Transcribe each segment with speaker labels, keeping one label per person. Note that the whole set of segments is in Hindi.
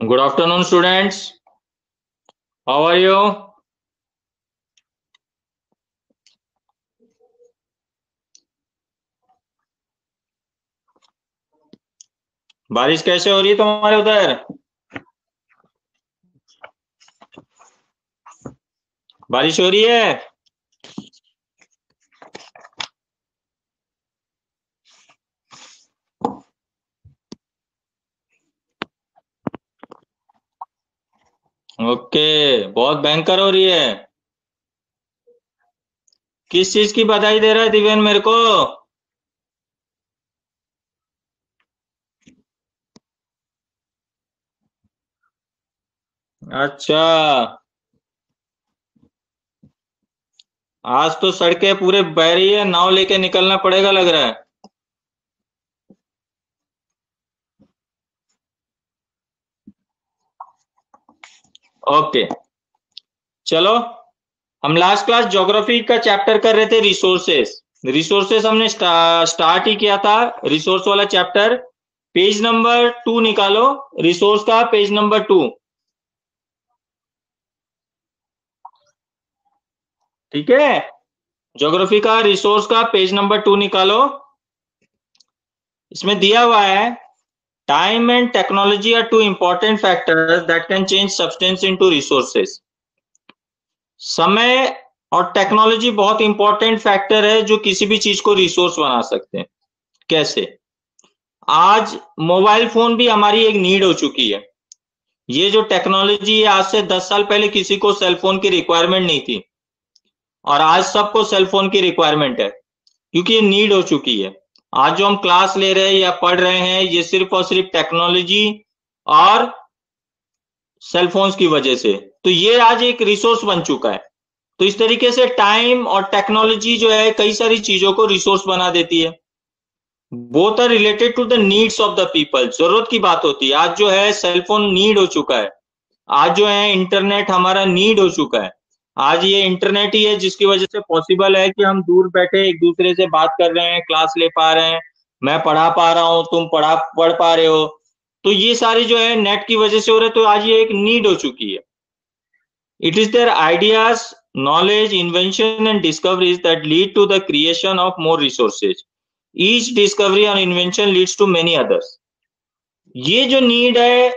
Speaker 1: Good afternoon, students. How are you? बारिश कैसे हो रही है तुम्हारे उधर? बारिश हो रही है? ओके, बहुत भयंकर हो रही है। किस चीज की बधाई दे रहा है दिव्यन मेरे को? अच्छा, आज तो सड़कें पूरे बह रही है, नाव लेके निकलना पड़ेगा लग रहा है। ओके, चलो। हम लास्ट क्लास ज्योग्राफी का चैप्टर कर रहे थे, रिसोर्सेस। रिसोर्सेस हमने स्टार्ट ही किया था, रिसोर्स वाला चैप्टर। पेज नंबर 2 निकालो, रिसोर्स का पेज नंबर 2। ठीक है, ज्योग्राफी का रिसोर्स का पेज नंबर 2 निकालो। इसमें दिया हुआ है, time and technology are two important factors that can change substance into resources. समय और टेक्नोलॉजी बहुत इंपॉर्टेंट फैक्टर है जो किसी भी चीज को रिसोर्स बना सकते हैं। कैसे? आज मोबाइल फोन भी हमारी एक नीड हो चुकी है। ये जो टेक्नोलॉजी है, आज से 10 साल पहले किसी को सेल फोन की रिक्वायरमेंट नहीं थी, और आज सबको सेल फोन की रिक्वायरमेंट है, क्योंकि ये नीड हो चुकी है। आज जो हम क्लास ले रहे हैं या पढ़ रहे हैं, ये सिर्फ और सिर्फ टेक्नोलॉजी और सेल फोन्स की वजह से। तो ये आज एक रिसोर्स बन चुका है। तो इस तरीके से टाइम और टेक्नोलॉजी जो है, कई सारी चीजों को रिसोर्स बना देती है। Both are related to the needs of the people. जरूरत की बात होती है। आज जो है सेल फोन नीड हो चुका है। आज जो है इंटरनेट हमारा नीड हो चुका है। आज ये इंटरनेट ही है जिसकी वजह से पॉसिबल है कि हम दूर बैठे एक दूसरे से बात कर रहे हैं, क्लास ले पा रहे हैं, मैं पढ़ा पा रहा हूँ, तुम पढ़ पा रहे हो। तो ये सारे जो है नेट की वजह से हो रहे हैं। तो आज ये एक नीड हो चुकी है। It is their ideas, knowledge, invention and discoveries that lead to the creation of more resources. Each discovery or invention leads to many others. ये जो नीड है,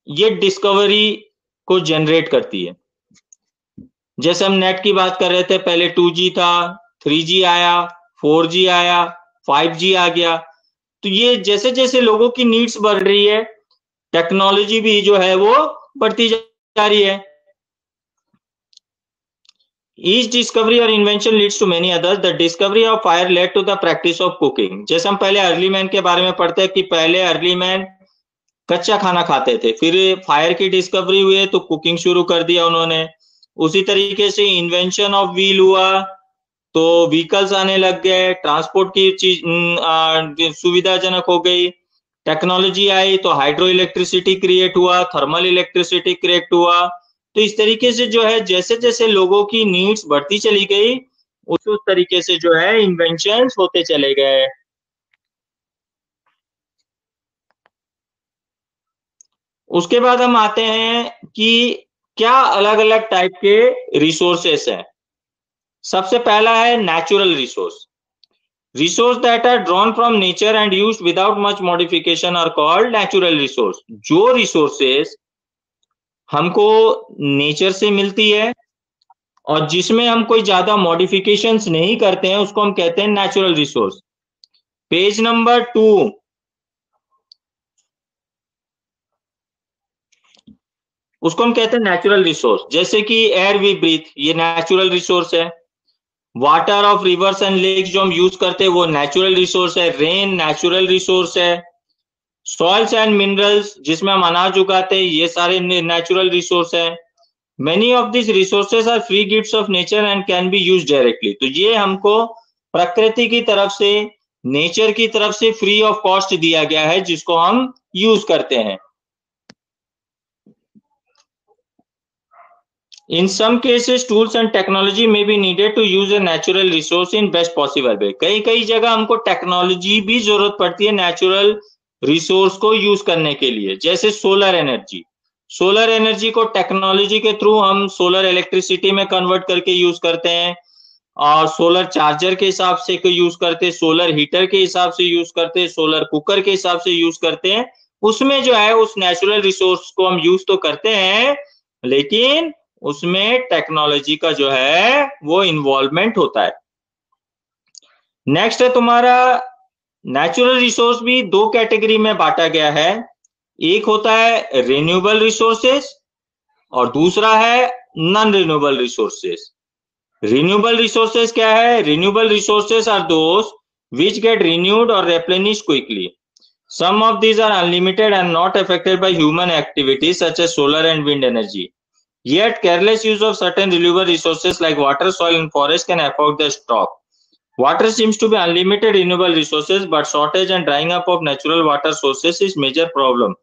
Speaker 1: ये डिस्कवरी को जनरेट करती है। जैसे हम नेट की बात कर रहे थे, पहले 2G था, 3G आया, 4G आया, 5G आ गया। तो ये जैसे जैसे लोगों की नीड्स बढ़ रही है, टेक्नोलॉजी भी जो है वो बढ़ती जा रही है। Each discovery or invention leads to many others. The discovery of fire led to the practice of cooking. जैसे हम पहले अर्ली मैन के बारे में पढ़ते हैं कि पहले अर्ली मैन कच्चा खाना खाते थे, फिर फायर की डिस्कवरी हुई तो कुकिंग शुरू कर दिया उन्होंने। उसी तरीके से इन्वेंशन ऑफ व्हील हुआ तो व्हीकल्स आने लग गए, ट्रांसपोर्ट की चीज सुविधाजनक हो गई। टेक्नोलॉजी आई तो हाइड्रो इलेक्ट्रिसिटी क्रिएट हुआ, थर्मल इलेक्ट्रिसिटी क्रिएट हुआ। तो इस तरीके से जो है जैसे जैसे लोगों की नीड्स बढ़ती चली गई, उस तरीके से जो है इन्वेंशंस होते चले गए। उसके बाद हम आते हैं कि क्या अलग अलग टाइप के रिसोर्सेस हैं। सबसे पहला है natural resource. Resource that are drawn from nature and used without much modification are called natural resource. जो रिसोर्सेस हमको नेचर से मिलती है और जिसमें हम कोई ज्यादा मॉडिफिकेशंस नहीं करते हैं, उसको हम कहते हैं नेचुरल रिसोर्स। पेज नंबर 2, उसको हम कहते हैं नेचुरल रिसोर्स। जैसे कि एयर वी ब्रीथ, ये नेचुरल रिसोर्स है। Water of rivers and lakes जो हम यूज करते हैं वो नेचुरल रिसोर्स है। रेन नेचुरल रिसोर्स है। सॉइल्स एंड मिनरल्स जिसमें हम अनाज उगाते हैं, ये सारे नेचुरल रिसोर्स है। Many of these resources are free gifts of nature and can be used directly. तो ये हमको प्रकृति की तरफ से, नेचर की तरफ से फ्री ऑफ कॉस्ट दिया गया है, जिसको हम यूज करते हैं। In some cases, tools and technology may be needed to use a natural resource in best possible way. कई कई जगह हमको टेक्नोलॉजी भी जरूरत पड़ती है नेचुरल रिसोर्स को यूज करने के लिए, जैसे सोलर एनर्जी। सोलर एनर्जी को टेक्नोलॉजी के थ्रू हम सोलर इलेक्ट्रिसिटी में कन्वर्ट करके यूज करते हैं, और सोलर चार्जर के हिसाब से यूज करते हैं, सोलर हीटर के हिसाब से यूज करते हैं, सोलर कुकर के हिसाब से यूज करते हैं। उसमें जो है उस नेचुरल रिसोर्स को हम यूज तो करते हैं, लेकिन उसमें टेक्नोलॉजी का जो है वो इन्वॉल्वमेंट होता है। नेक्स्ट है तुम्हारा, नेचुरल रिसोर्स भी दो कैटेगरी में बांटा गया है। एक होता है रिन्यूएबल रिसोर्सेस और दूसरा है non renewable resources. Renewable resources क्या है? Renewable resources are those which get renewed or replenished quickly. Some of these are unlimited and not affected by human activities such as solar and wind energy. Yet careless use of certain renewable resources like water, soil and forest can affect their stock. Water seems to be unlimited renewable resources, but shortage and drying up of natural water sources is major problem.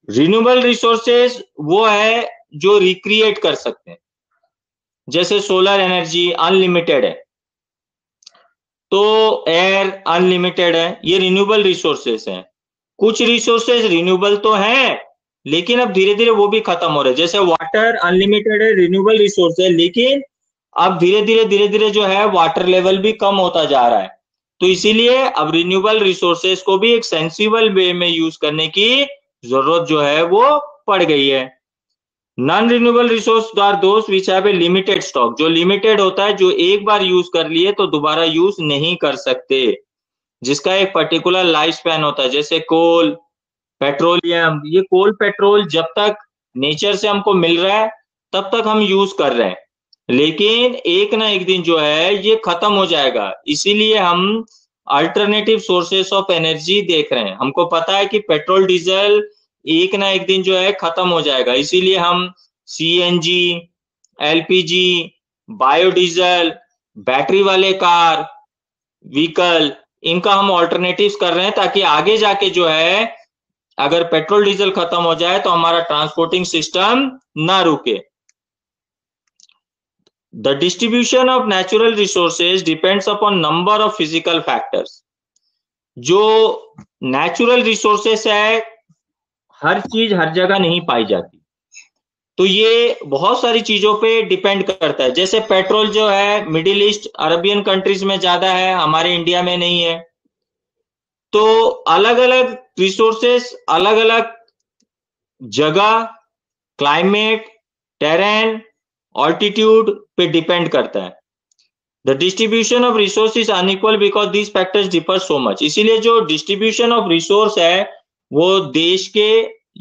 Speaker 1: Renewable resources वो है जो रिक्रिएट कर सकते हैं, जैसे सोलर एनर्जी अनलिमिटेड है, तो एयर अनलिमिटेड है, ये रिन्यूएबल रिसोर्सेज हैं। कुछ रिसोर्सेज रिन्यूएबल तो हैं, लेकिन अब धीरे धीरे वो भी खत्म हो रहे हैं। जैसे वाटर अनलिमिटेड है, रिन्यूएबल रिसोर्स है, लेकिन अब धीरे धीरे जो है वाटर लेवल भी कम होता जा रहा है। तो इसीलिए अब रिन्यूएबल रिसोर्सेज को भी एक सेंसिबल वे में यूज करने की जरूरत जो है वो पड़ गई है। Non renewable resource are those which have a limited stock, जो लिमिटेड होता है, जो एक बार यूज कर लिए तो दोबारा यूज नहीं कर सकते, जिसका एक पर्टिकुलर लाइफ स्पैन होता है। जैसे कोल, पेट्रोलियम, ये कोल पेट्रोल जब तक नेचर से हमको मिल रहा है तब तक हम यूज कर रहे हैं, लेकिन एक ना एक दिन जो है ये खत्म हो जाएगा। इसीलिए हम अल्टरनेटिव सोर्सेस ऑफ एनर्जी देख रहे हैं। हमको पता है कि पेट्रोल डीजल एक ना एक दिन जो है खत्म हो जाएगा, इसीलिए हम सीएनजी, एलपीजी, बायोडीजल, बैटरी वाले कार, व्हीकल, इनका हम ऑल्टरनेटिव्स कर रहे हैं, ताकि आगे जाके जो है अगर पेट्रोल डीजल खत्म हो जाए तो हमारा ट्रांसपोर्टिंग सिस्टम ना रुके। The distribution of natural resources depends upon number of physical factors. जो नेचुरल रिसोर्सेस है, हर चीज हर जगह नहीं पाई जाती, तो ये बहुत सारी चीजों पे डिपेंड करता है। जैसे पेट्रोल जो है मिडिल ईस्ट अरबियन कंट्रीज में ज्यादा है, हमारे इंडिया में नहीं है। तो अलग अलग रिसोर्सेस अलग अलग जगह, क्लाइमेट, टेरेन, ऑल्टीट्यूड पे डिपेंड करता है। The distribution of resource is unequal because these factors differ so much. इसीलिए जो डिस्ट्रीब्यूशन ऑफ रिसोर्स है वो देश के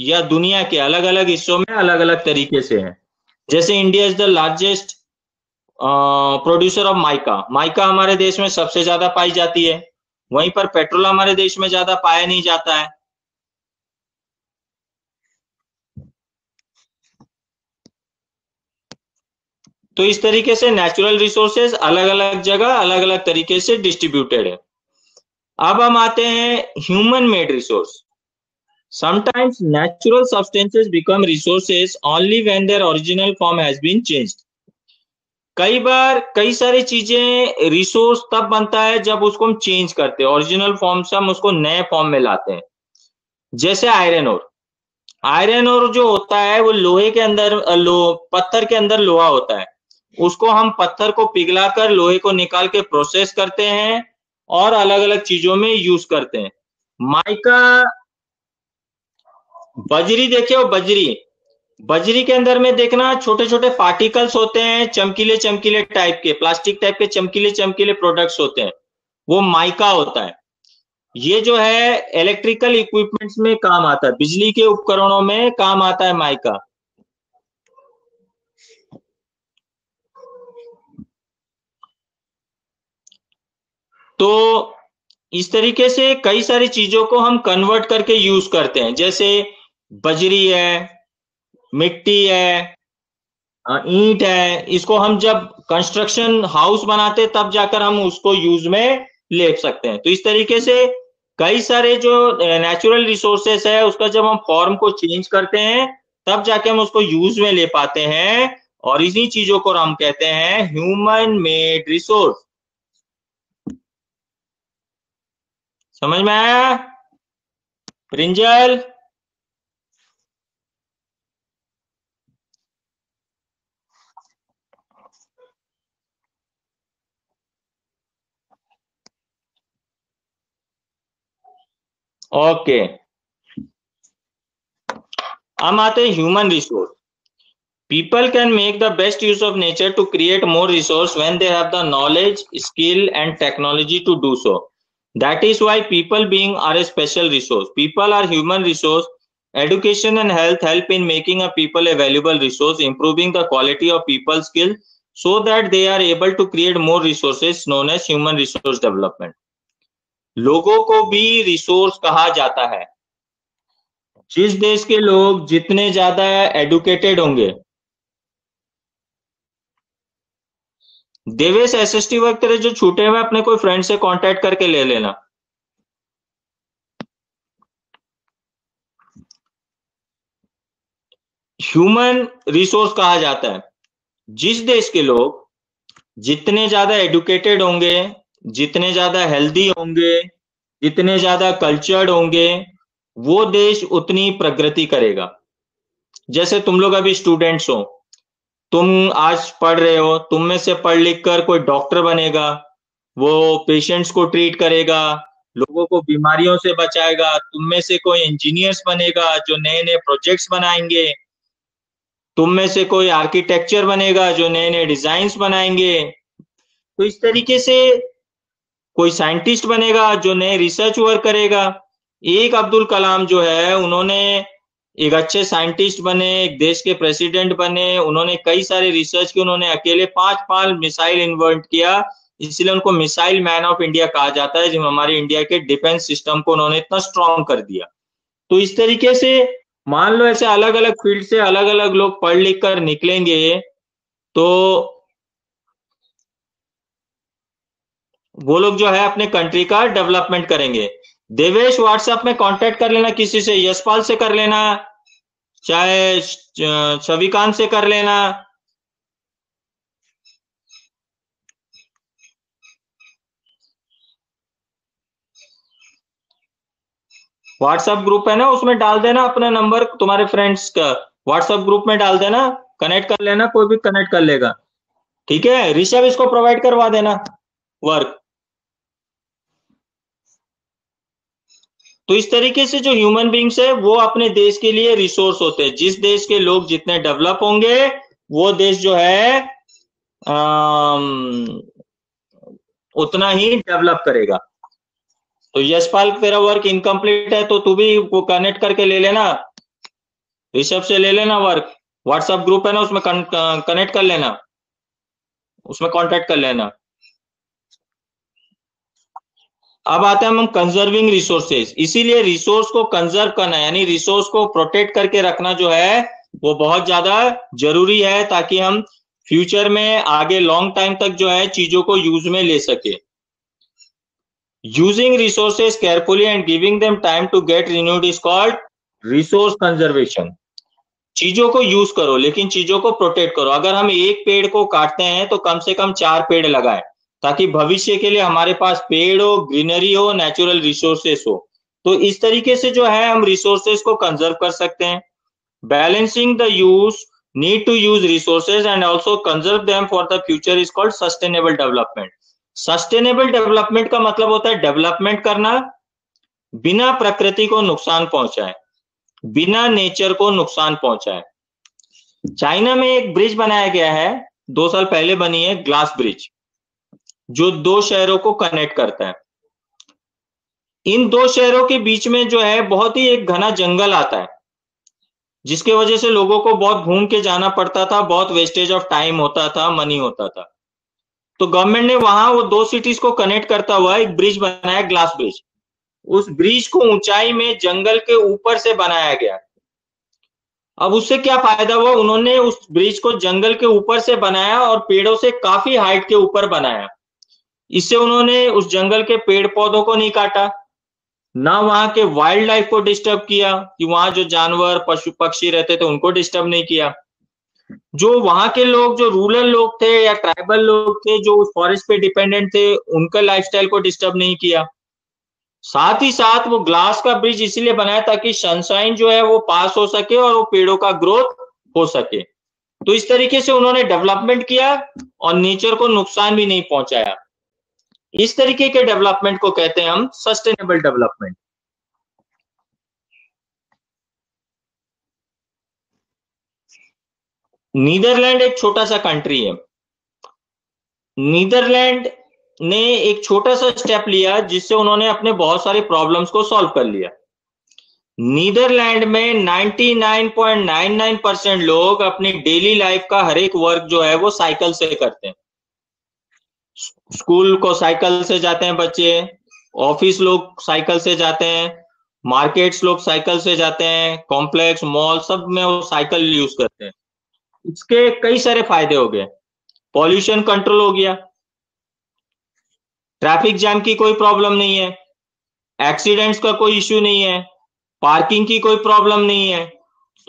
Speaker 1: या दुनिया के अलग अलग हिस्सों में अलग अलग तरीके से है। जैसे India is the largest producer of mica. Mica हमारे देश में सबसे ज्यादा पाई जाती है, वहीं पर पेट्रोल हमारे देश में ज्यादा पाया नहीं जाता है। तो इस तरीके से नेचुरल रिसोर्सेज अलग अलग जगह अलग अलग तरीके से डिस्ट्रीब्यूटेड है। अब हम आते हैं human made resource. Sometimes natural substances become resources only when their original form has been changed. कई बार कई सारी चीजें रिसोर्स तब बनता है जब उसको हम चेंज करते हैं, ओरिजिनल फॉर्म से हम उसको नए फॉर्म में लाते हैं। जैसे आयरन ओर। आयरन ओर जो होता है वो लोहे के अंदर पत्थर के अंदर लोहा होता है, उसको हम पत्थर को पिघलाकर लोहे को निकाल के प्रोसेस करते हैं और अलग अलग चीजों में यूज करते हैं। माइका, बजरी देखे हो, बजरी, बजरी के अंदर में देखना छोटे छोटे पार्टिकल्स होते हैं, चमकीले चमकीले टाइप के, प्लास्टिक टाइप के चमकीले चमकीले प्रोडक्ट्स होते हैं, वो माइका होता है। ये जो है इलेक्ट्रिकल इक्विपमेंट्स में काम आता है, बिजली के उपकरणों में काम आता है माइका। तो इस तरीके से कई सारी चीजों को हम कन्वर्ट करके यूज करते हैं। जैसे बजरी है, मिट्टी है, ईंट है, इसको हम जब कंस्ट्रक्शन हाउस बनाते तब जाकर हम उसको यूज में ले सकते हैं। तो इस तरीके से कई सारे जो नेचुरल रिसोर्सेस है उसका जब हम फॉर्म को चेंज करते हैं तब जाके हम उसको यूज में ले पाते हैं, और इसी चीजों को हम कहते हैं ह्यूमन मेड रिसोर्स। समझ में आया? Brinjal, okay. हम आते हैं human resource. People can make the best use of nature to create more resource when they have the knowledge, skill, and technology to do so. That is why people being are a special resource. People are human resource. Education and health help in making a people a valuable resource, improving the quality of people's skill so that they are able to create more resources known as human resource development. लोगों को भी रिसोर्स कहा जाता है। जिस देश के लोग जितने ज्यादा एडुकेटेड होंगे, देवेश एसएसटी वर्क तेरे जो छूटे हुए अपने कोई फ्रेंड से कांटेक्ट करके ले लेना। ह्यूमन रिसोर्स कहा जाता है जिस देश के लोग जितने ज्यादा एडुकेटेड होंगे, जितने ज्यादा हेल्दी होंगे, जितने ज्यादा कल्चर्ड होंगे, वो देश उतनी प्रगति करेगा। जैसे तुम लोग अभी स्टूडेंट्स हो, तुम आज पढ़ रहे हो, तुम में से पढ़ लिख कर कोई डॉक्टर बनेगा, वो पेशेंट्स को ट्रीट करेगा, लोगों को बीमारियों से बचाएगा। तुम में से कोई इंजीनियर्स बनेगा जो नए नए प्रोजेक्ट्स बनाएंगे। तुम में से कोई आर्किटेक्चर बनेगा जो नए नए डिजाइन्स बनाएंगे। तो इस तरीके से कोई साइंटिस्ट बनेगा जो नए रिसर्च वर्क करेगा। एक अब्दुल कलाम जो है, उन्होंने एक अच्छे साइंटिस्ट बने, एक देश के प्रेसिडेंट बने, उन्होंने कई सारे रिसर्च किए, उन्होंने अकेले 5 मिसाइल इन्वेंट किया, इसलिए उनको मिसाइल मैन ऑफ इंडिया कहा जाता है। जो हमारे इंडिया के डिफेंस सिस्टम को उन्होंने इतना स्ट्रांग कर दिया। तो इस तरीके से मान लो ऐसे अलग अलग फील्ड से अलग अलग लोग पढ़ लिख कर निकलेंगे तो वो लोग जो है अपने कंट्री का डेवलपमेंट करेंगे। देवेश व्हाट्सएप में कांटेक्ट कर लेना, किसी से यशपाल से कर लेना, चाहे छविकांत से कर लेना। व्हाट्सएप ग्रुप है ना, उसमें डाल देना अपना नंबर, तुम्हारे फ्रेंड्स का व्हाट्सएप ग्रुप में डाल देना, कनेक्ट कर लेना, कोई भी कनेक्ट कर लेगा। ठीक है, ऋषभ इसको प्रोवाइड करवा देना वर्क। तो इस तरीके से जो ह्यूमन बींग्स है वो अपने देश के लिए रिसोर्स होते हैं। जिस देश के लोग जितने डेवलप होंगे वो देश जो है उतना ही डेवलप करेगा। तो यशपाल तेरा वर्क इनकम्प्लीट है तो तू भी वो कनेक्ट करके ले लेना, ऋषभ से ले लेना वर्क। व्हाट्सएप ग्रुप है ना, उसमें कनेक्ट कर लेना, उसमें कांटेक्ट कर लेना। अब आते हैं हम कंजर्विंग रिसोर्सेज। इसीलिए रिसोर्स को कंजर्व करना यानी रिसोर्स को प्रोटेक्ट करके रखना जो है वो बहुत ज्यादा जरूरी है, ताकि हम फ्यूचर में आगे लॉन्ग टाइम तक जो है चीजों को यूज में ले सके। Using resources carefully and giving them time to get renewed is called resource conservation. चीजों को यूज करो लेकिन चीजों को प्रोटेक्ट करो। अगर हम एक पेड़ को काटते हैं तो कम से कम 4 पेड़ लगाएं, ताकि भविष्य के लिए हमारे पास पेड़ हो, ग्रीनरी हो, नेचुरल रिसोर्सेस हो। तो इस तरीके से जो है हम रिसोर्सेस को कंजर्व कर सकते हैं। Balancing the use, need to use resources and also conserve them for the future is called sustainable development. Sustainable development का मतलब होता है डेवलपमेंट करना बिना प्रकृति को नुकसान पहुंचाए, बिना नेचर को नुकसान पहुंचाए। चाइना में एक ब्रिज बनाया गया है, 2 साल पहले बनी है, ग्लास ब्रिज, जो 2 शहरों को कनेक्ट करता है। इन 2 शहरों के बीच में जो है बहुत ही एक घना जंगल आता है, जिसके वजह से लोगों को बहुत घूम के जाना पड़ता था, बहुत वेस्टेज ऑफ टाइम होता था, मनी होता था। तो गवर्नमेंट ने वहां वो 2 सिटीज को कनेक्ट करता हुआ एक ब्रिज बनाया, ग्लास ब्रिज। उस ब्रिज को ऊंचाई में जंगल के ऊपर से बनाया गया। अब उससे क्या फायदा हुआ, उन्होंने उस ब्रिज को जंगल के ऊपर से बनाया और पेड़ों से काफी हाइट के ऊपर बनाया। इससे उन्होंने उस जंगल के पेड़ पौधों को नहीं काटा, ना वहां के वाइल्ड लाइफ को डिस्टर्ब किया, कि वहां जो जानवर पशु पक्षी रहते थे उनको डिस्टर्ब नहीं किया। जो वहां के लोग, जो रूरल लोग थे या ट्राइबल लोग थे जो उस फॉरेस्ट पे डिपेंडेंट थे, उनका लाइफस्टाइल को डिस्टर्ब नहीं किया। साथ ही साथ वो ग्लास का ब्रिज इसलिए बनाया ताकि सनशाइन जो है वो पास हो सके और वो पेड़ों का ग्रोथ हो सके। तो इस तरीके से उन्होंने डेवलपमेंट किया और नेचर को नुकसान भी नहीं पहुंचाया। इस तरीके के डेवलपमेंट को कहते हैं हम सस्टेनेबल डेवलपमेंट। नीदरलैंड एक छोटा सा कंट्री है। नीदरलैंड ने एक छोटा सा स्टेप लिया जिससे उन्होंने अपने बहुत सारे प्रॉब्लम्स को सॉल्व कर लिया। नीदरलैंड में 99.99% लोग अपनी डेली लाइफ का हर एक वर्क जो है वो साइकिल से करते हैं। स्कूल को साइकिल से जाते हैं बच्चे, ऑफिस लोग साइकिल से जाते हैं, मार्केट्स लोग साइकिल से जाते हैं, कॉम्प्लेक्स मॉल सब में वो साइकिल यूज करते हैं। इसके कई सारे फायदे हो गए। पॉल्यूशन कंट्रोल हो गया, ट्रैफिक जैम की कोई प्रॉब्लम नहीं है, एक्सीडेंट्स का कोई इश्यू नहीं है, पार्किंग की कोई प्रॉब्लम नहीं है,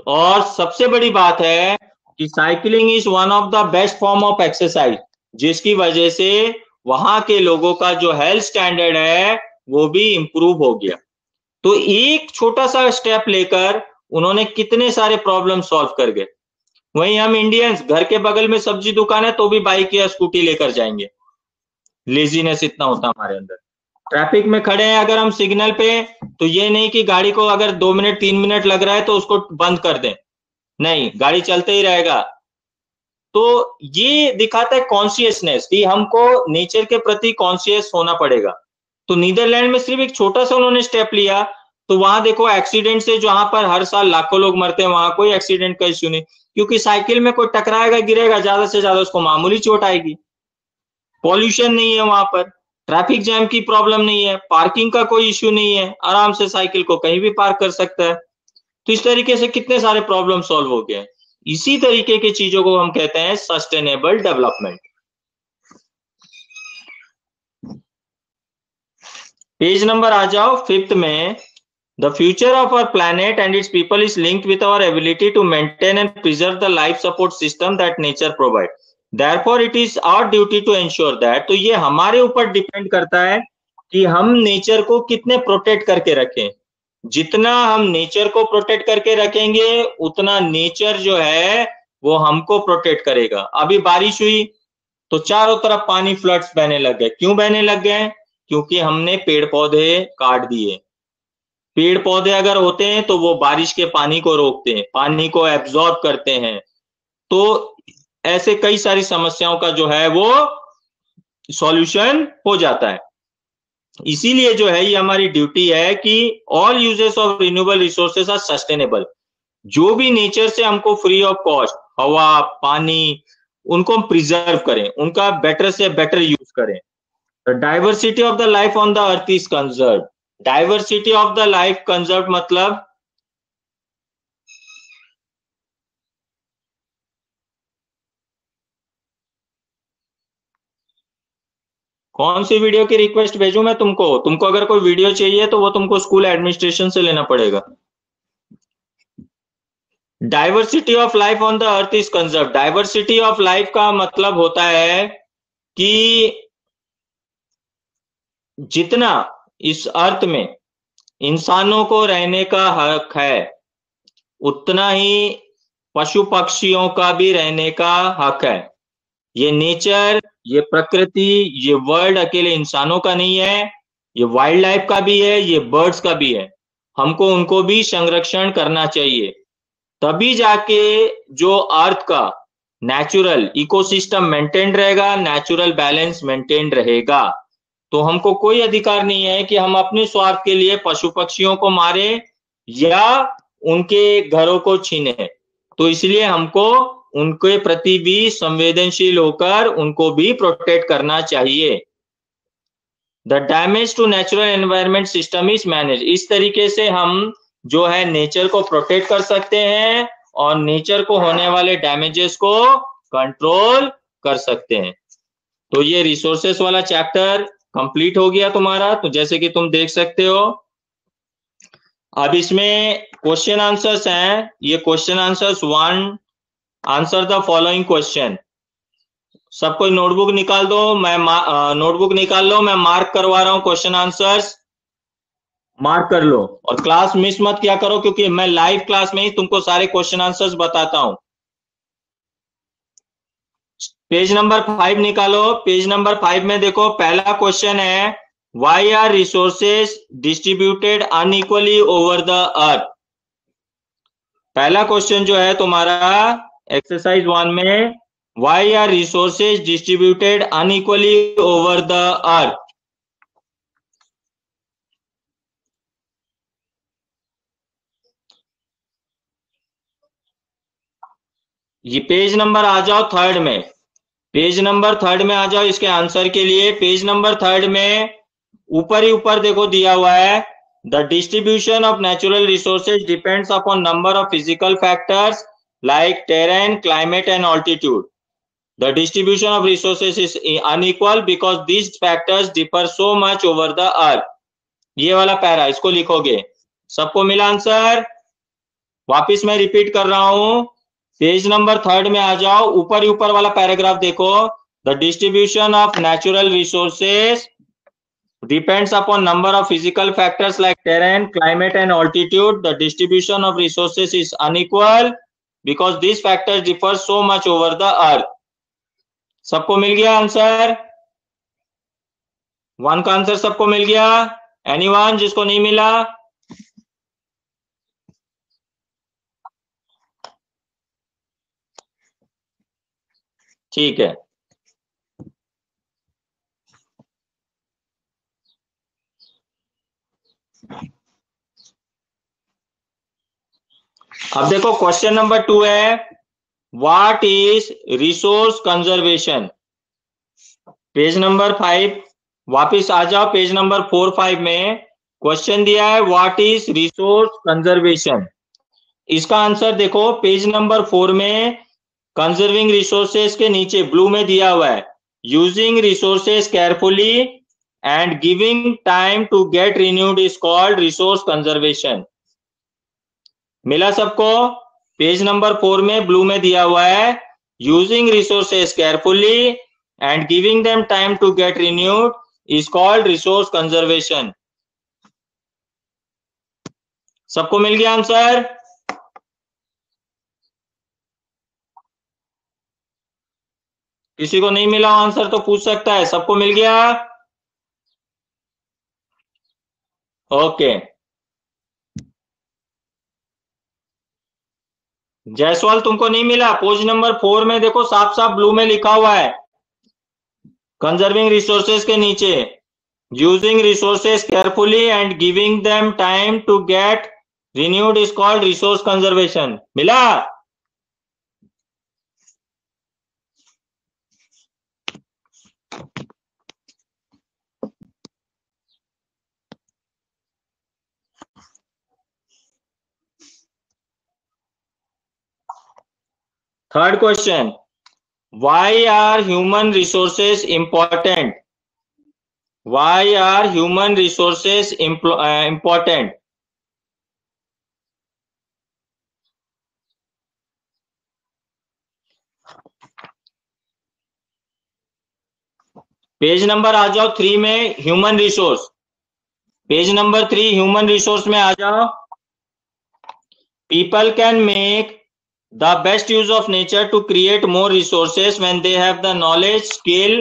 Speaker 1: और सबसे बड़ी बात है कि cycling is one of the best form of exercise, जिसकी वजह से वहां के लोगों का जो हेल्थ स्टैंडर्ड है वो भी इंप्रूव हो गया। तो एक छोटा सा स्टेप लेकर उन्होंने कितने सारे प्रॉब्लम सॉल्व कर गए। वहीं हम इंडियंस घर के बगल में सब्जी दुकान है तो भी बाइक या स्कूटी लेकर जाएंगे, लेजीनेस इतना होता है हमारे अंदर। ट्रैफिक में खड़े हैं अगर हम सिग्नल पे, तो ये नहीं कि गाड़ी को अगर 2 मिनट 3 मिनट लग रहा है तो उसको बंद कर दें, नहीं, गाड़ी चलते ही रहेगा। तो ये दिखाता है कॉन्शियसनेस कि हमको नेचर के प्रति कॉन्शियस होना पड़ेगा। तो नीदरलैंड में सिर्फ एक छोटा सा उन्होंने स्टेप लिया, तो वहां देखो एक्सीडेंट से जहां पर हर साल लाखों लोग मरते हैं वहां कोई एक्सीडेंट का इश्यू नहीं, क्योंकि साइकिल में कोई टकराएगा गिरेगा ज्यादा से ज्यादा उसको मामूली चोट आएगी। पॉल्यूशन नहीं है वहां पर, ट्रैफिक जैम की प्रॉब्लम नहीं है, पार्किंग का कोई इश्यू नहीं है, आराम से साइकिल को कहीं भी पार्क कर सकता है। तो इस तरीके से कितने सारे प्रॉब्लम सॉल्व हो गए। इसी तरीके की चीजों को हम कहते हैं सस्टेनेबल डेवलपमेंट। पेज नंबर आ जाओ 5th में। The future of our planet and its people is linked with our ability to maintain and preserve the life support system that nature provides. Therefore, it is our duty to ensure that, तो ये हमारे ऊपर डिपेंड करता है कि हम नेचर को कितने प्रोटेक्ट करके रखें। जितना हम नेचर को प्रोटेक्ट करके रखेंगे उतना नेचर जो है वो हमको प्रोटेक्ट करेगा। अभी बारिश हुई तो चारों तरफ पानी, फ्लड्स बहने लग गए। क्यों बहने लग गए? क्योंकि हमने पेड़ पौधे काट दिए। पेड़ पौधे अगर होते हैं तो वो बारिश के पानी को रोकते हैं, पानी को एब्जॉर्ब करते हैं। तो ऐसे कई सारी समस्याओं का जो है वो सॉल्यूशन हो जाता है। इसीलिए जो है ये हमारी ड्यूटी है कि all uses of renewable resources are sustainable. जो भी नेचर से हमको फ्री ऑफ कॉस्ट हवा, पानी, उनको हम प्रिजर्व करें, उनका बेटर से बेटर यूज करें। Diversity of the life on the earth is conserve. Diversity of the life conserve मतलब कौन सी वीडियो की रिक्वेस्ट भेजूं मैं तुमको? तुमको अगर कोई वीडियो चाहिए तो वो तुमको स्कूल एडमिनिस्ट्रेशन से लेना पड़ेगा। Diversity of life on the earth is conserve. Diversity of life का मतलब होता है कि जितना इस अर्थ में इंसानों को रहने का हक है उतना ही पशु पक्षियों का भी रहने का हक है। ये नेचर, ये प्रकृति, ये वर्ल्ड अकेले इंसानों का नहीं है, ये वाइल्ड लाइफ का भी है, ये बर्ड्स का भी है। हमको उनको भी संरक्षण करना चाहिए, तभी जाके जो अर्थ का नेचुरल इकोसिस्टम मेंटेन रहेगा, नेचुरल बैलेंस मेंटेन रहेगा। तो हमको कोई अधिकार नहीं है कि हम अपने स्वार्थ के लिए पशु पक्षियों को मारे या उनके घरों को छीने। तो इसलिए हमको उनके प्रति भी संवेदनशील होकर उनको भी प्रोटेक्ट करना चाहिए। The damage to natural environment system is manage. इस तरीके से हम जो है नेचर को प्रोटेक्ट कर सकते हैं और नेचर को होने वाले डैमेजेस को कंट्रोल कर सकते हैं। तो ये रिसोर्सेस वाला चैप्टर कंप्लीट हो गया तुम्हारा। तो जैसे कि तुम देख सकते हो अब इसमें क्वेश्चन आंसर्स हैं। ये question answers 1, answer the following question. सब कोई नोटबुक निकाल दो, मैं नोटबुक निकाल लो, मैं मार्क करवा रहा हूं क्वेश्चन आंसर्स। मार्क कर लो और क्लास मिस मत किया करो, क्योंकि मैं लाइव क्लास में ही तुमको सारे क्वेश्चन आंसर्स बताता हूं। पेज नंबर 5 निकालो। पेज नंबर 5 में देखो, पहला क्वेश्चन है, why are resources distributed unequally over the earth. पहला क्वेश्चन जो है तुम्हारा एक्सरसाइज 1 में, why are resources distributed unequally over the earth. ये पेज नंबर आ जाओ 3 में, पेज नंबर 3 में आ जाओ इसके आंसर के लिए। पेज नंबर 3 में ऊपर ही ऊपर देखो दिया हुआ है, the distribution of natural resources depends upon number of physical factors like terrain, climate and altitude. The distribution of resources is unequal because these factors differ so much over the earth. ये वाला पैरा इसको लिखोगे। सबको मिला आंसर? वापिस मैं रिपीट कर रहा हूं, पेज नंबर 3 में आ जाओ, ऊपर ही ऊपर वाला पैराग्राफ देखो, the distribution of natural resources depends upon number of physical factors like terrain, climate and altitude. The distribution of resources is unequal because these factors differ so much over the earth. सबको मिल गया आंसर? 1 का आंसर सबको मिल गया? एनीवन जिसको नहीं मिला? ठीक है। अब देखो क्वेश्चन नंबर 2 है, what is resource conservation. Page number 5 वापिस आ जाओ, पेज नंबर 4, 5 में क्वेश्चन दिया है, व्हाट इज रिसोर्स कंजर्वेशन। इसका आंसर देखो पेज नंबर 4 में, कंजर्विंग रिसोर्सेस के नीचे ब्लू में दिया हुआ है, using resources carefully and giving time to get renewed is called resource conservation. मिला सबको? पेज नंबर 4 में ब्लू में दिया हुआ है, using resources carefully and giving them time to get renewed is called resource conservation. सबको मिल गया आंसर? किसी को नहीं मिला आंसर तो पूछ सकता है। सबको मिल गया? ओके। जायसवाल तुमको नहीं मिला? पेज नंबर 4 में देखो साफ साफ ब्लू में लिखा हुआ है, कंजर्विंग रिसोर्सेस के नीचे, using resources carefully and giving them time to get renewed is called resource conservation. मिला? Third question, why are human resources important? Why are human resources important? Page number आ जाओ 3 में, human resource. Page number 3 human resource में आ जाओ। People can make the best use of nature to create more resources when they have the knowledge, skill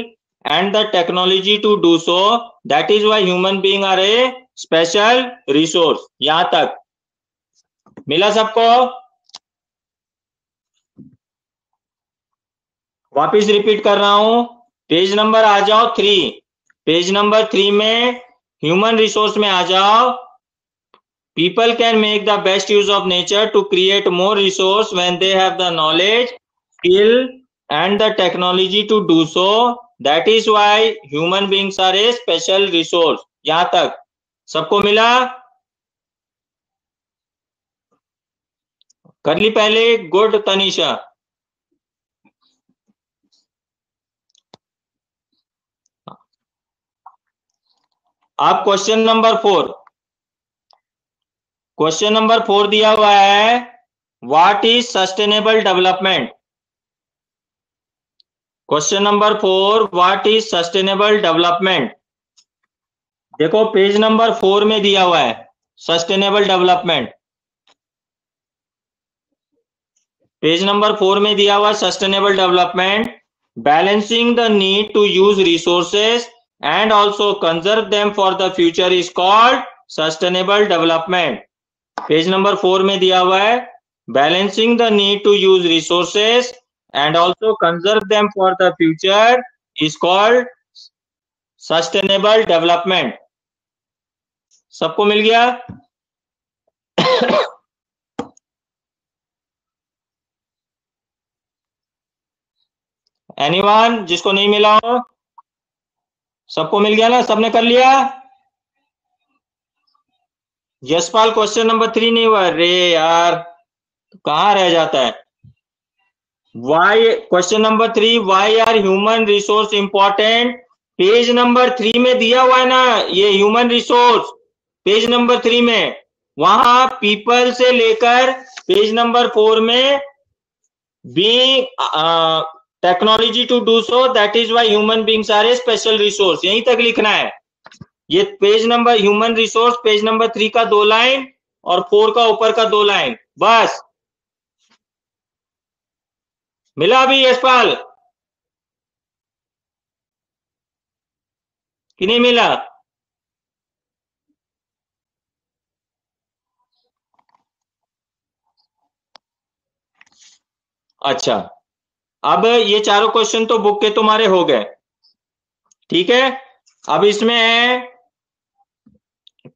Speaker 1: and the technology to do so. That is why human being are a special resource. यहां तक मिला सबको? वापिस रिपीट कर रहा हूं, पेज नंबर आ जाओ 3। पेज नंबर 3 में ह्यूमन रिसोर्स में आ जाओ। People can make the best use of nature to create more resource when they have the knowledge, skill and the technology to do so. That is why human beings are a special resource. यहां तक सबको मिला? कर ली पहले? गुड तनीषा। अब क्वेश्चन नंबर 4, क्वेश्चन नंबर 4 दिया हुआ है, what is sustainable development. Question number 4, what is sustainable development. देखो पेज नंबर 4 में दिया हुआ है, सस्टेनेबल डेवलपमेंट। पेज नंबर 4 में दिया हुआ sustainable development, balancing the need to use resources and also conserve them for the future is called sustainable development. Page number 4 में दिया हुआ है balancing the need to use resources and also conserve them for the future is called sustainable development. सबको मिल गया? एनीवन जिसको नहीं मिला हो? सबको मिल गया ना? सबने कर लिया? यशपाल क्वेश्चन नंबर 3 नहीं हुआ? रे यार कहां रह जाता है? Why question number 3, why are human resource important? Page number 3 में दिया हुआ है ना ये ह्यूमन रिसोर्स, पेज नंबर 3 में, वहां पीपल से लेकर पेज नंबर 4 में being technology to do so that is why human beings are a special resource, यहीं तक लिखना है। ये page number human resource page number 3 का 2 लाइन और 4 का ऊपर का 2 लाइन, बस। मिला अभी यशपाल कि नहीं मिला? अच्छा, अब ये चारों क्वेश्चन तो बुक के तुम्हारे हो गए, ठीक है। अब इसमें है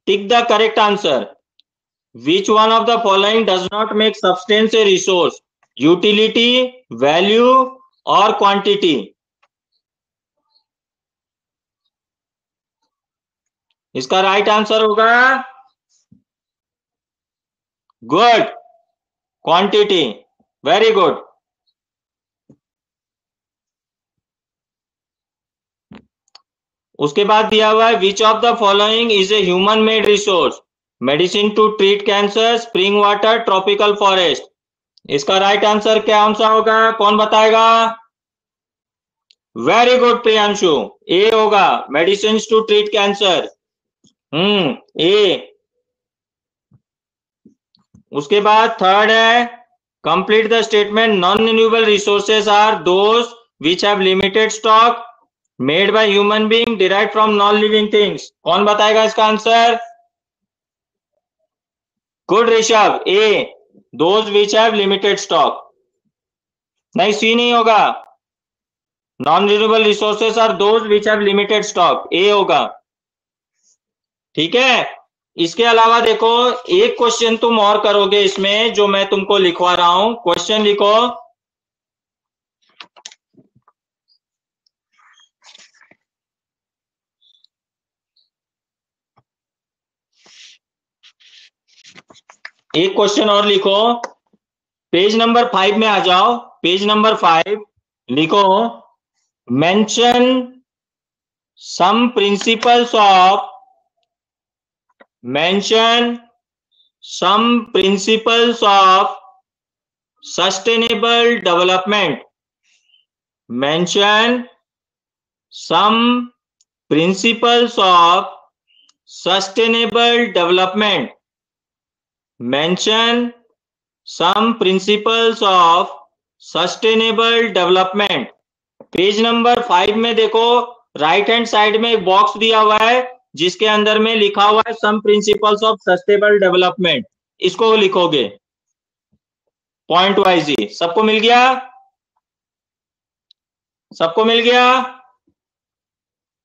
Speaker 1: tick the correct answer. Which one of the following does not make substance a resource? Utility, value और क्वांटिटी। इसका राइट आंसर होगा गुड, क्वांटिटी। Very good. उसके बाद दिया हुआ है which of the following is a human made resource? Medicine to treat cancer, spring water, tropical forest. इसका राइट आंसर क्या आंसर होगा? कौन बताएगा? वेरी गुड प्रियांशु, ए होगा, मेडिसिन टू ट्रीट कैंसर। ए। उसके बाद थर्ड है complete the statement non renewable resources are those which have limited stock made by human being derived from non living things. कौन बताएगा इसका answer? Good Rishabh, A, those which have limited stock. नहीं, सी नहीं होगा। Non renewable resources are those which have limited stock, A होगा, ठीक है। इसके अलावा देखो एक क्वेश्चन तुम और करोगे इसमें जो मैं तुमको लिखवा रहा हूं। क्वेश्चन लिखो, एक क्वेश्चन और लिखो, पेज नंबर 5 में आ जाओ। पेज नंबर 5 लिखो, mention some principles of, mention some principles of sustainable development. Mention some principles of sustainable development. Mention some principles of sustainable development. Page number 5 में देखो राइट हैंड साइड में एक बॉक्स दिया हुआ है जिसके अंदर में लिखा हुआ है some principles of sustainable development. इसको लिखोगे पॉइंट वाइज ही। सबको मिल गया? सबको मिल गया?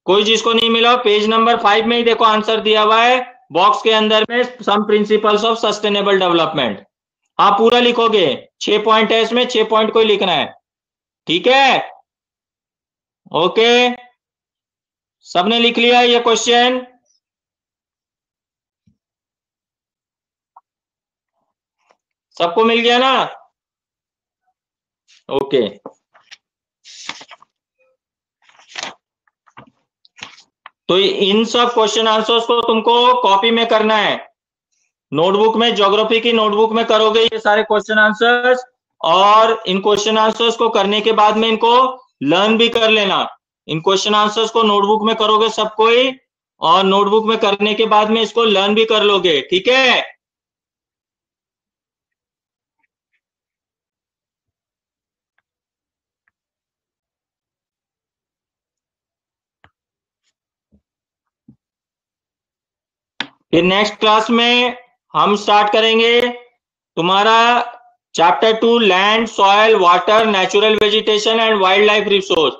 Speaker 1: कोई जिसको नहीं मिला पेज नंबर 5 में ही देखो आंसर दिया हुआ है बॉक्स के अंदर में, some principles of sustainable development. आप पूरा लिखोगे, 6 पॉइंट है इसमें, 6 पॉइंट को ही लिखना है, ठीक है। ओके, सबने लिख लिया ये क्वेश्चन? सबको मिल गया ना? ओके, तो इन सब क्वेश्चन आंसर्स को तुमको कॉपी में करना है, नोटबुक में, ज्योग्राफी की नोटबुक में करोगे ये सारे क्वेश्चन आंसर्स। और इन क्वेश्चन आंसर्स को करने के बाद में इनको लर्न भी कर लेना। इन क्वेश्चन आंसर्स को नोटबुक में करोगे सबको ही, और नोटबुक में करने के बाद में इसको लर्न भी कर लोगे, ठीक है। फिर नेक्स्ट क्लास में हम स्टार्ट करेंगे तुम्हारा chapter 2 land soil water natural vegetation and wild life resource.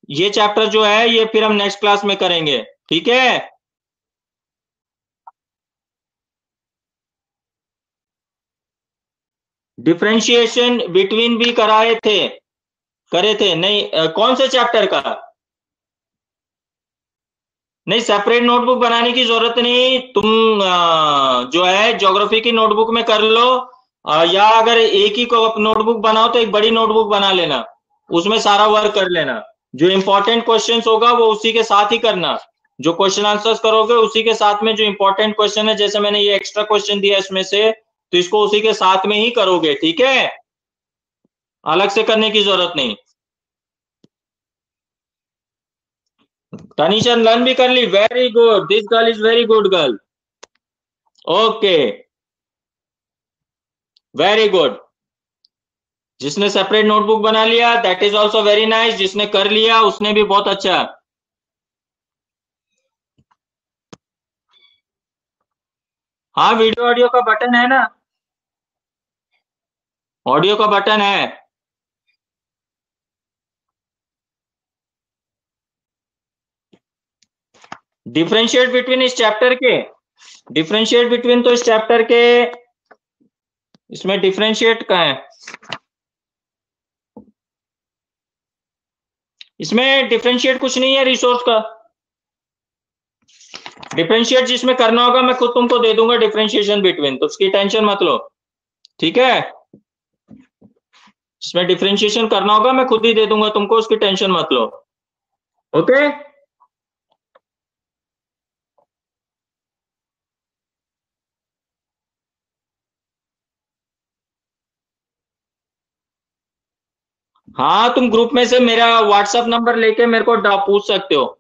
Speaker 1: ये चैप्टर जो है ये फिर हम नेक्स्ट क्लास में करेंगे, ठीक है। डिफरेंशिएशन बिटवीन भी करे थे नहीं, कौन से चैप्टर का? नहीं, सेपरेट नोटबुक बनाने की जरूरत नहीं, तुम जो है ज्योग्राफी की नोटबुक में कर लो, या अगर एक ही को नोटबुक बनाओ तो एक बड़ी नोटबुक बना लेना, उसमें सारा वर्क कर लेना। जो इंपॉर्टेंट क्वेश्चंस होगा वो उसी के साथ ही करना, जो क्वेश्चन आंसर्स करोगे उसी के साथ में जो इंपॉर्टेंट क्वेश्चन है, जैसे मैंने ये एक्स्ट्रा क्वेश्चन दिया इसमें से, तो इसको उसी के साथ में ही करोगे, ठीक है, अलग से करने की जरूरत नहीं। तनीशन लर्न भी कर ली, very good, this girl is very good girl. Okay, very good. जिसने सेपरेट नोटबुक बना लिया that is also very nice, जिसने कर लिया उसने भी बहुत अच्छा। हाँ, वीडियो ऑडियो का बटन है ना, ऑडियो का बटन है। डिफरेंशिएट बिटवीन इस चैप्टर के, डिफरेंशिएट बिटवीन तो इस चैप्टर के, इसमें डिफरेंशिएट का है, इसमें डिफरेंशिएट कुछ नहीं है रिसोर्स का। डिफरेंशिएट जिसमें करना होगा मैं खुद तुमको दे दूंगा डिफरेंशिएशन बिटवीन, तो उसकी टेंशन मत लो, ठीक है। इसमें डिफरेंशिएशन करना होगा मैं खुद ही दे दूंगा तुमको, उसकी टेंशन मत लो, ओके। हाँ, तुम ग्रुप में से मेरा व्हाट्सएप नंबर लेके मेरे को पूछ सकते हो,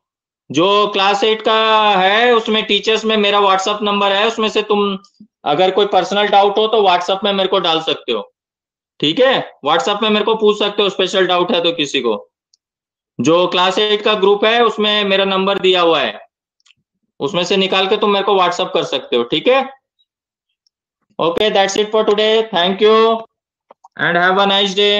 Speaker 1: जो क्लास 8 का है उसमें टीचर्स में मेरा व्हाट्सएप नंबर है, उसमें से तुम अगर कोई पर्सनल डाउट हो तो व्हाट्सएप में मेरे को डाल सकते हो, ठीक है। व्हाट्सएप में मेरे को पूछ सकते हो, स्पेशल डाउट है तो किसी को। जो क्लास 8 का ग्रुप है उसमें मेरा नंबर दिया हुआ है, उसमें से निकाल के तुम मेरे को व्हाट्सएप कर सकते हो, ठीक है। Okay, that's it for today, thank you and have a nice day.